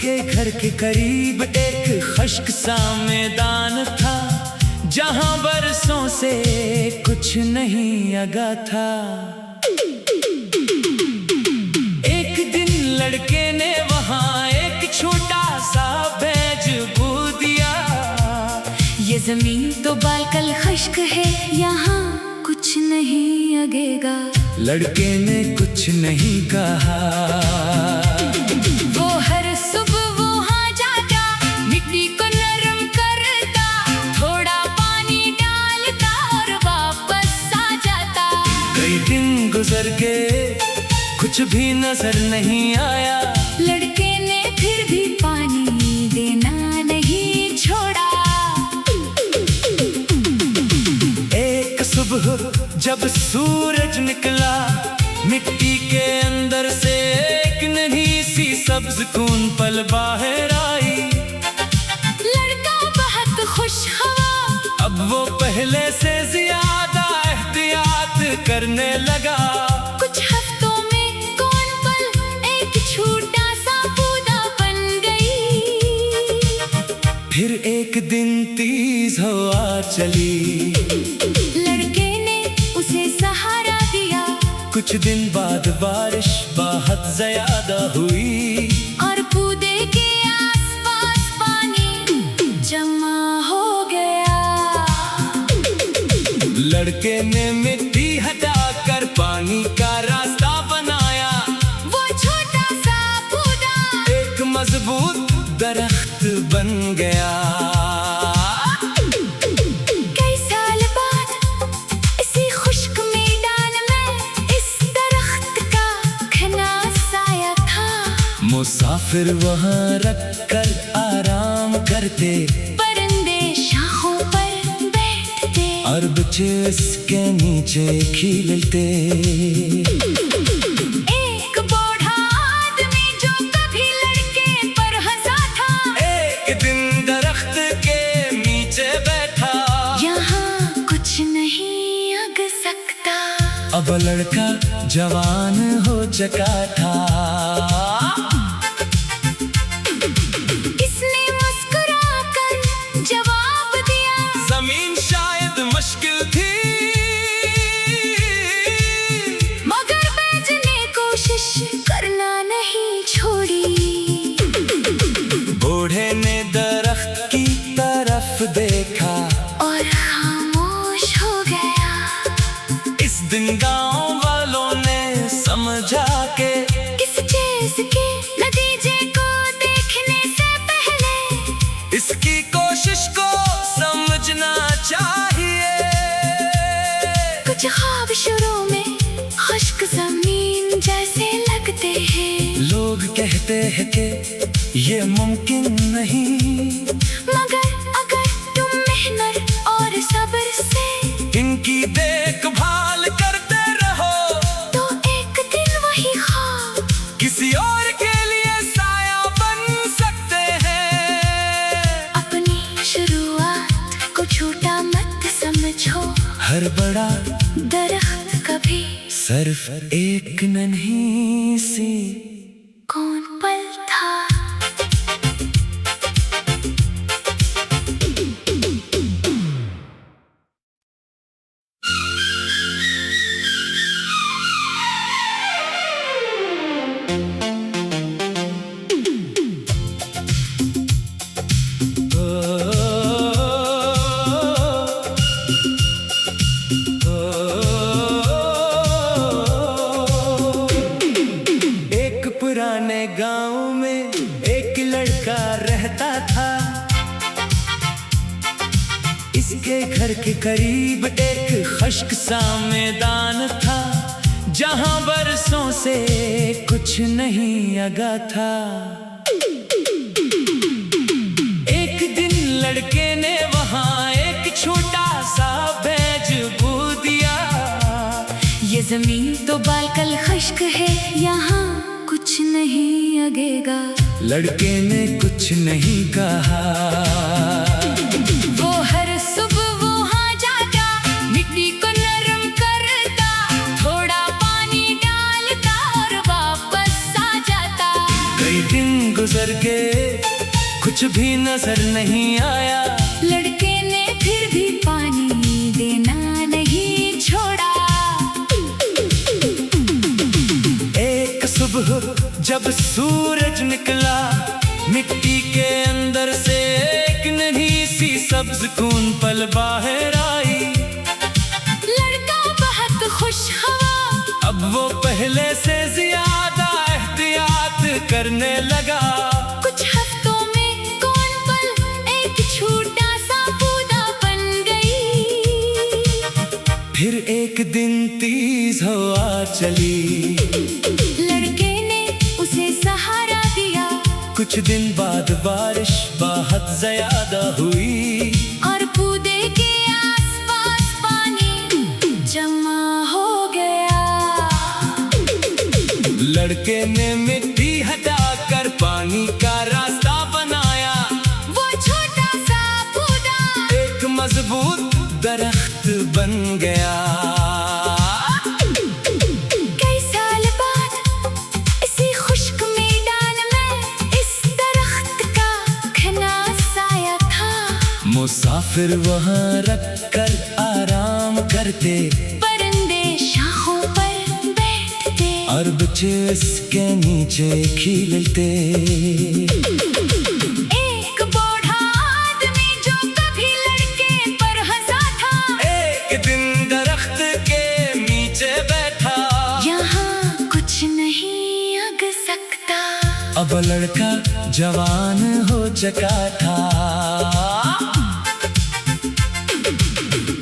इसके घर के करीब एक खश्क सा मैदान था, जहां बरसों से कुछ नहीं अगा था। एक दिन लड़के ने वहां एक छोटा सा बैज बो दिया। ये जमीन तो बालकल खश्क है, यहाँ कुछ नहीं उगेगा। लड़के ने कुछ नहीं कहा। वो हर सुबह वहाँ जाता, मिट्टी को नरम करता, थोड़ा पानी डालता और वापस आ जाता। कई दिन गुजर गए, कुछ भी नजर नहीं आया। लड़के ने फिर भी पानी देना नहीं छोड़ा। एक सुबह जब सूरज निकला, मिट्टी के अंदर से एक नन्ही सी सब्ज कून पल बाहर आई। लड़का बहुत खुश हुआ, अब वो पहले से ज्यादा एहतियात करने लगा। कुछ हफ्तों में कौन पल एक छोटा सा पौधा बन गई। फिर एक दिन तेज हवा चली, लड़के ने उसे सहारा दिया। कुछ दिन बाद बारिश बहुत ज्यादा हुई और पौधे के आसपास पानी जमा हो गया। लड़के ने मिट्टी हटाकर पानी का रास्ता बनाया। वो छोटा सा पौधा एक मजबूत दरख्त बन गया। कई साल बाद इसी खुश्क मैदान में इस दरख्त का घना साया था। मुसाफिर वहाँ रख कर आराम करते, परिंदे शाखों पर बैठते और बच्चे इसके नीचे खेलते। एक बूढ़ा आदमी जो कभी लड़के पर हंसा था, एक दिन दरख्त के नीचे बैठा। यहाँ कुछ नहीं उग सकता। अब लड़का जवान हो चुका था। इसने मुस्कुराकर जवाब दिया, जमीन शायद मुश्किल थी, मगर बेचने कोशिश करना नहीं छोड़ी। बूढ़े ने दरख्त की तरफ देखा और खामोश हो गया। इस दिन गांव वालों ने समझा के किस चीज के नतीजे को देखने से पहले इसकी कोशिश को समझना चाहिए। कुछ ख्वाब शुरू में खुश्क जमीन जैसे लगते हैं, लोग कहते हैं कि ये मुमकिन नहीं, मगर अगर तुम मेहनत और सब्र से इनकी देखभाल करते रहो, तो एक दिन वही ख्वाब किसी और के लिए साया बन सकते हैं। अपनी शुरुआत को छोटा मत समझो। हर बड़ा दरख्त कभी सिर्फ एक नन्ही सी कौन पल था। पुराने गांव में एक लड़का रहता था। इसके घर के करीब एक खश्क सा मैदान था, जहां बरसों से कुछ नहीं अगा था। एक दिन लड़के ने वहां एक छोटा सा बैज बो दिया। ये जमीन तो बालकल खश्क है, यहाँ कुछ नहीं उगेगा। लड़के ने कुछ नहीं कहा। वो हर सुबह वहाँ जाता, मिट्टी को नरम करता, थोड़ा पानी डालता और वापस आ जाता। कई दिन गुजर गए, कुछ भी नजर नहीं आया। लड़के ने फिर भी पानी देना नहीं छोड़ा। एक सुबह जब सूरज निकला, मिट्टी के अंदर से एक नन्ही सी सब्ज खून पल बाहर आई। लड़का बहुत खुश हुआ, अब वो पहले से ज्यादा एहतियात करने लगा। कुछ हफ्तों में कौन पल एक छोटा सा पौधा बन गई। फिर एक दिन तेज हवा चली, लड़के ने उसे सहारा दिया। कुछ दिन बाद बारिश बहुत ज्यादा हुई और पौधे के आसपास पानी जमा हो गया। लड़के ने मिट्टी हटाकर पानी का रास्ता बनाया। वो छोटा सा पौधा एक मजबूत दरख्त बन गया। कई साल बाद इसी खुश्क मैदान में इस दरख्त का घना साया था। मुसाफिर वहाँ रख कर आराम करते, परिंदे शाखों पर बैठते और बच्चे इसके नीचे खेलते। एक बूढ़ा आदमी जो कभी लड़के पर हंसा था, एक दिन दरख्त के नीचे बैठा। यहाँ कुछ नहीं उग सकता। अब लड़का जवान हो चुका था।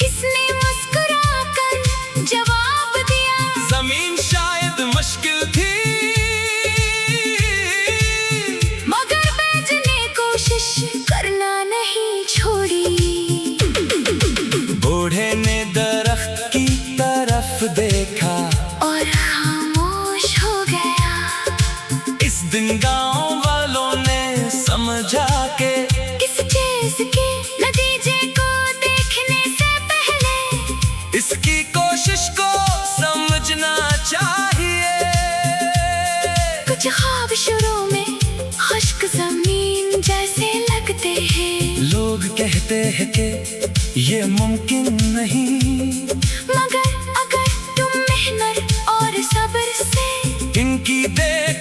इसने मुस्कुराकर जवाब दिया, जमीन शायद मुश्किल थी, मगर बेचने कोशिश करना नहीं छोड़ी। बूढ़े ने दरख्त की तरफ देखा और खामोश हो गया। इस दिन गांव वालों ने समझा के किस चीज के नतीजे को देखने से पहले इसकी कोशिश को समझना चाहिए। कुछ ख्वाब शुरू में खुश्क जमीन जैसे लगते हैं, लोग कहते हैं कि ये मुमकिन नहीं, मगर अगर तुम मेहनत और सब्र से इनकी देख